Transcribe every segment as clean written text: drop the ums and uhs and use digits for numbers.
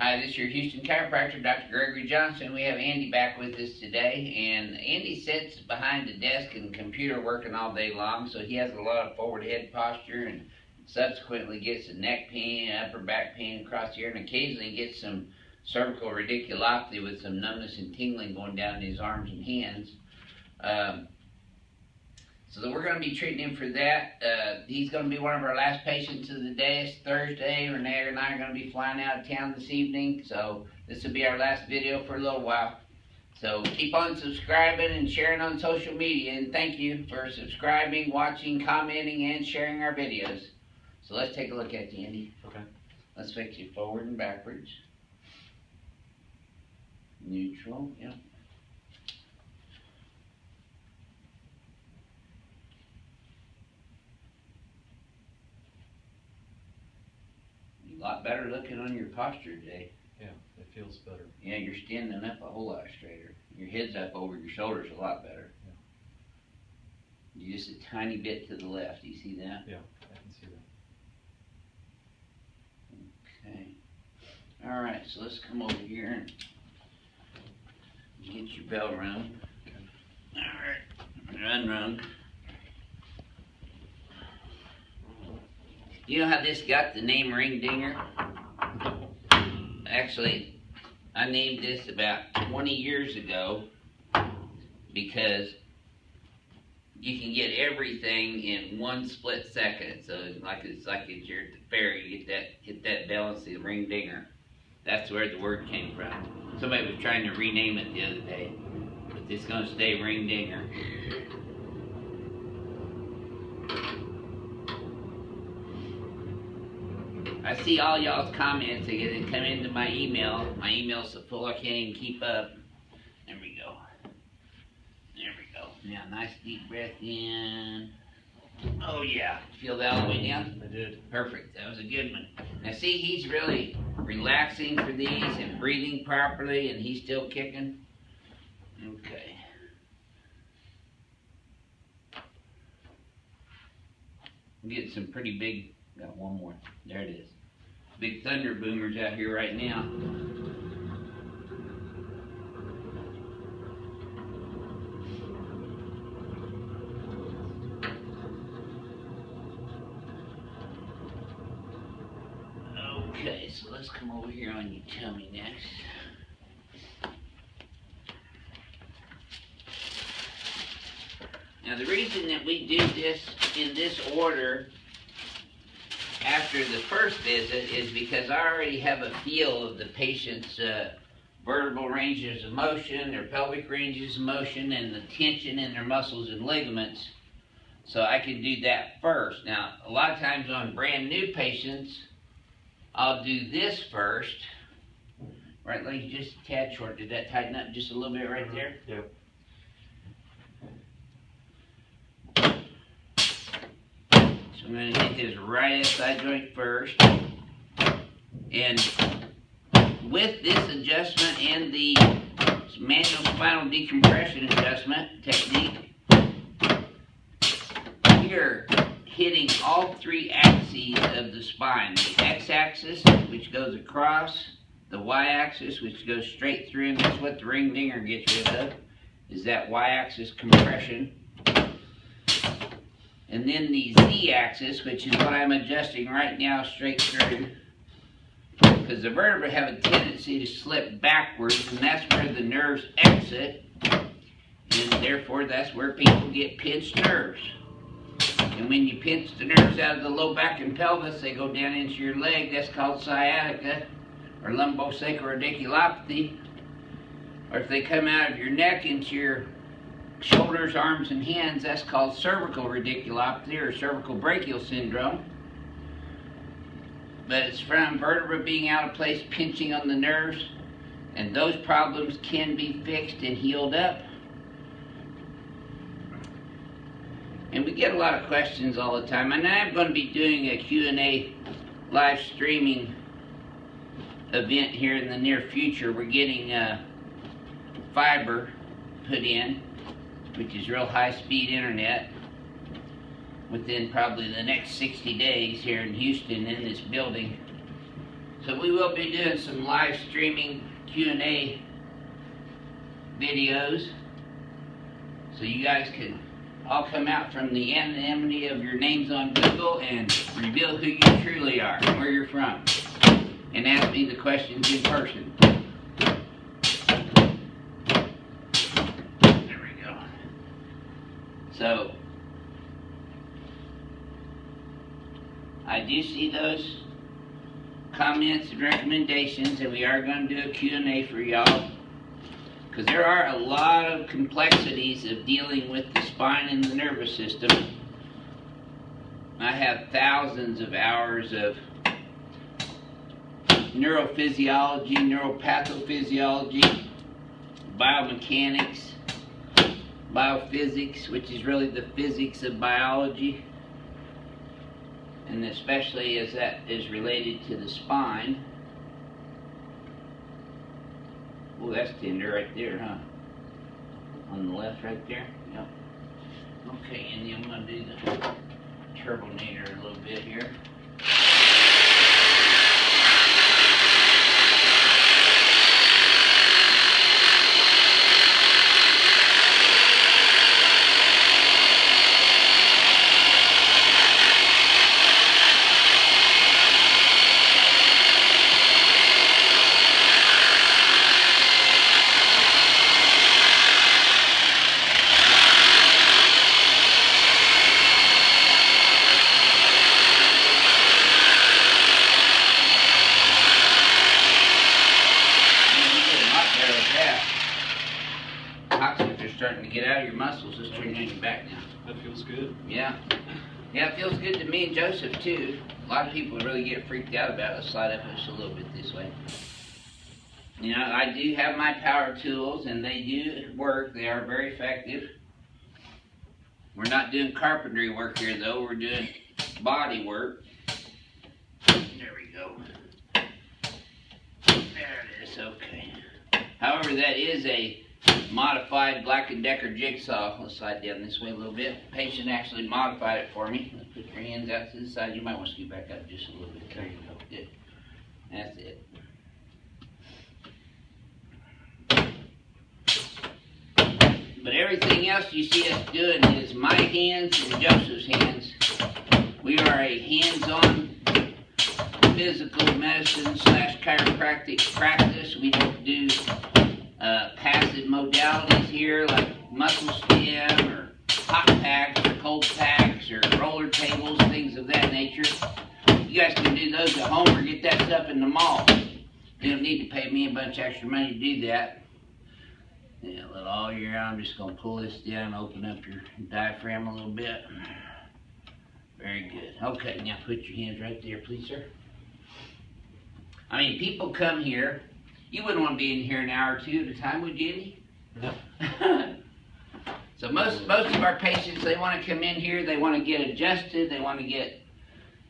Hi, this is your Houston chiropractor, Dr. Gregory Johnson. We have Andy back with us today, and Andy sits behind the desk and computer working all day long, so he has a lot of forward head posture and subsequently gets a neck pain, upper back pain across the ear, and occasionally gets some cervical radiculopathy with some numbness and tingling going down his arms and hands. So we're going to be treating him for that. He's going to be one of our last patients of the day. It's Thursday. Renee and I are going to be flying out of town this evening, so this will be our last video for a little while. So keep on subscribing and sharing on social media, and thank you for subscribing, watching, commenting, and sharing our videos. So let's take a look at you, Andy. Okay. Let's fix you forward and backwards. Neutral, yep. A lot better looking on your posture today. Yeah, it feels better. Yeah, you're standing up a whole lot straighter. Your head's up over your shoulders a lot better. Yeah. You're just a tiny bit to the left. Do you see that? Yeah, I can see that. Okay. All right, so let's come over here and get your bell rung. Okay. All right, unrung. You know how this got the name Ring Dinger? Actually, I named this about 20 years ago because you can get everything in one split second. So it's like you're at the fair, you hit that bell and see the Ring Dinger. That's where the word came from. Somebody was trying to rename it the other day, but it's going to stay Ring Dinger. I see all y'all's comments that come into my email. My email's so full I can't even keep up. There we go. There we go. Now, nice deep breath in. Oh yeah. Feel that all the way down? I did. Perfect. That was a good one. Now see, he's really relaxing for these and breathing properly, and he's still kicking. Okay. I'm getting some pretty big. Got one more. There it is. Big thunder boomers out here right now. Okay, so let's come over here on your tummy next. Now the reason that we do this in this order after the first visit is because I already have a feel of the patient's vertebral ranges of motion, their pelvic ranges of motion, and the tension in their muscles and ligaments. So I can do that first. Now, a lot of times on brand new patients, I'll do this first. Right leg just a tad short. Did that tighten up just a little bit right there? Yep. So I'm going to hit his right SI joint first. And with this adjustment and the manual spinal decompression adjustment technique, you're hitting all three axes of the spine. The x-axis, which goes across, the y-axis, which goes straight through, and that's what the Ring Dinger gets rid of, is that y-axis compression. And then the z-axis, which is what I'm adjusting right now straight through, because the vertebrae have a tendency to slip backwards, and that's where the nerves exit, and therefore that's where people get pinched nerves. And when you pinch the nerves out of the low back and pelvis, they go down into your leg. That's called sciatica or lumbosacral-radiculopathy. Or if they come out of your neck into your shoulders, arms, and hands, that's called cervical radiculopathy or cervical brachial syndrome. But it's from vertebra being out of place, pinching on the nerves, and those problems can be fixed and healed up. And we get a lot of questions all the time, and I'm going to be doing a Q&A live streaming event here in the near future. We're getting fiber put in, which is real high-speed internet, within probably the next 60 days here in Houston in this building. So we will be doing some live streaming Q&A videos. So you guys can all come out from the anonymity of your names on Google and reveal who you truly are and where you're from. And ask me the questions in person. There we go. So, I do see those comments and recommendations, and we are going to do a Q&A for y'all. Because there are a lot of complexities of dealing with the spine and the nervous system. I have thousands of hours of neurophysiology, neuropathophysiology, biomechanics, BioPhysics, which is really the physics of biology, and especially as that is related to the spine. Oh, that's tender right there, huh? On the left right there? Yep. Okay, and then I'm going to do the turbinator a little bit here. Starting to get out of your muscles. Let's turn you on your back now. That feels good. Yeah. Yeah, it feels good to me and Joseph too. A lot of people really get freaked out about it. Let's slide up just a little bit this way. You know, I do have my power tools and they do work. They are very effective. We're not doing carpentry work here though. We're doing body work. There we go. There it is. Okay. However, that is a modified Black & Decker jigsaw. Let's slide down this way a little bit. The patient actually modified it for me. Let's put your hands out to the side. You might want to scoot back up just a little bit. There you go. Good. That's it. But everything else you see us doing is my hands and Joseph's hands. We are a hands-on physical medicine / chiropractic practice. We don't do passive modalities here like muscle stim or hot packs or cold packs or roller tables, things of that nature. You guys can do those at home or get that stuff in the mall. You don't need to pay me a bunch of extra money to do that. Yeah, let all year out. I'm just going to pull this down, open up your diaphragm a little bit. Very good. Okay, now put your hands right there, please, sir. I mean, people come here. You wouldn't want to be in here an hour or two at a time, would you, Eddie? No. So most of our patients, they want to come in here, they want to get adjusted, they want to get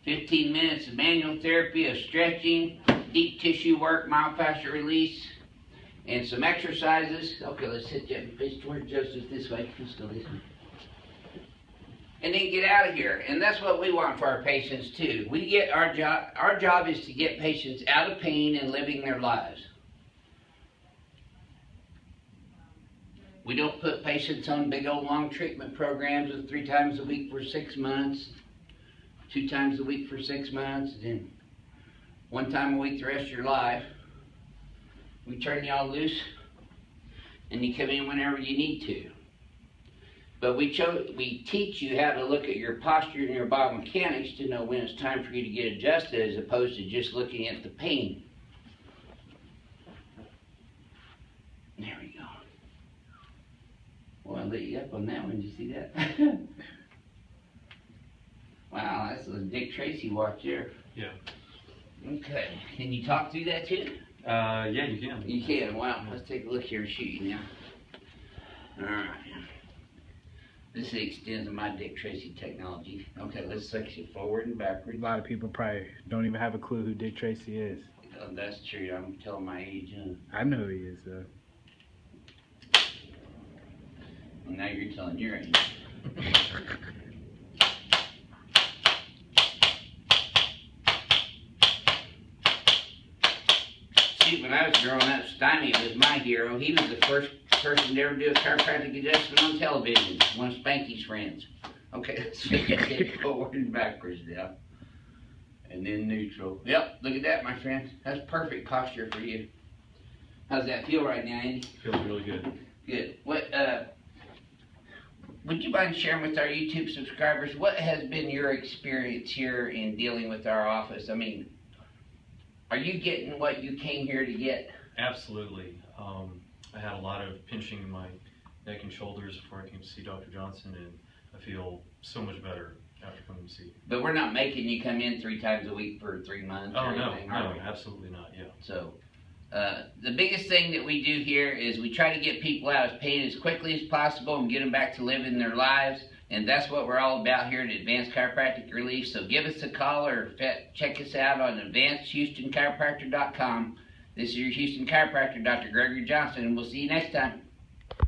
15 minutes of manual therapy, of stretching, deep tissue work, myofascial release, and some exercises. Okay, let's hit that face toward Joseph this way. Let's go this way. And then get out of here. And that's what we want for our patients too. We get our job is to get patients out of pain and living their lives. We don't put patients on big old long treatment programs of 3 times a week for 6 months, 2 times a week for 6 months, and 1 time a week the rest of your life. We turn y'all loose and you come in whenever you need to. But we teach you how to look at your posture and your biomechanics to know when it's time for you to get adjusted as opposed to just looking at the pain. There we go. Well, I lit you up on that one. Did you see that? Wow, that's a Dick Tracy watch there. Yeah. Okay. Can you talk through that too? Yeah, you can. You can. Wow. Let's take a look here and shoot you now. All right. This is the extent of my Dick Tracy technology. Okay, let's section forward and backward. A lot of people probably don't even have a clue who Dick Tracy is. Oh, that's true. I'm telling my age, huh? I know who he is, though. Well, now you're telling your age. shoot, when I was growing up, Stymie was my hero. He was the first person to ever do a chiropractic adjustment on television. One of Spanky's friends. Okay, let's get it forward and backwards now. And then neutral. Yep, look at that, my friend. That's perfect posture for you. How's that feel right now, Andy? Feels really good. Good. What, would you mind sharing with our YouTube subscribers, what has been your experience here in dealing with our office? I mean, are you getting what you came here to get? Absolutely. I had a lot of pinching in my neck and shoulders before I came to see Dr. Johnson, and I feel so much better after coming to see you. But we're not making you come in 3 times a week for 3 months Oh, or no, anything, are we? absolutely not, yeah. So, the biggest thing that we do here is we try to get people out of pain as quickly as possible and get them back to living their lives. And that's what we're all about here at Advanced Chiropractic Relief. So give us a call or check us out on AdvancedHoustonChiropractor.com. This is your Houston chiropractor, Dr. Gregory Johnson, and we'll see you next time.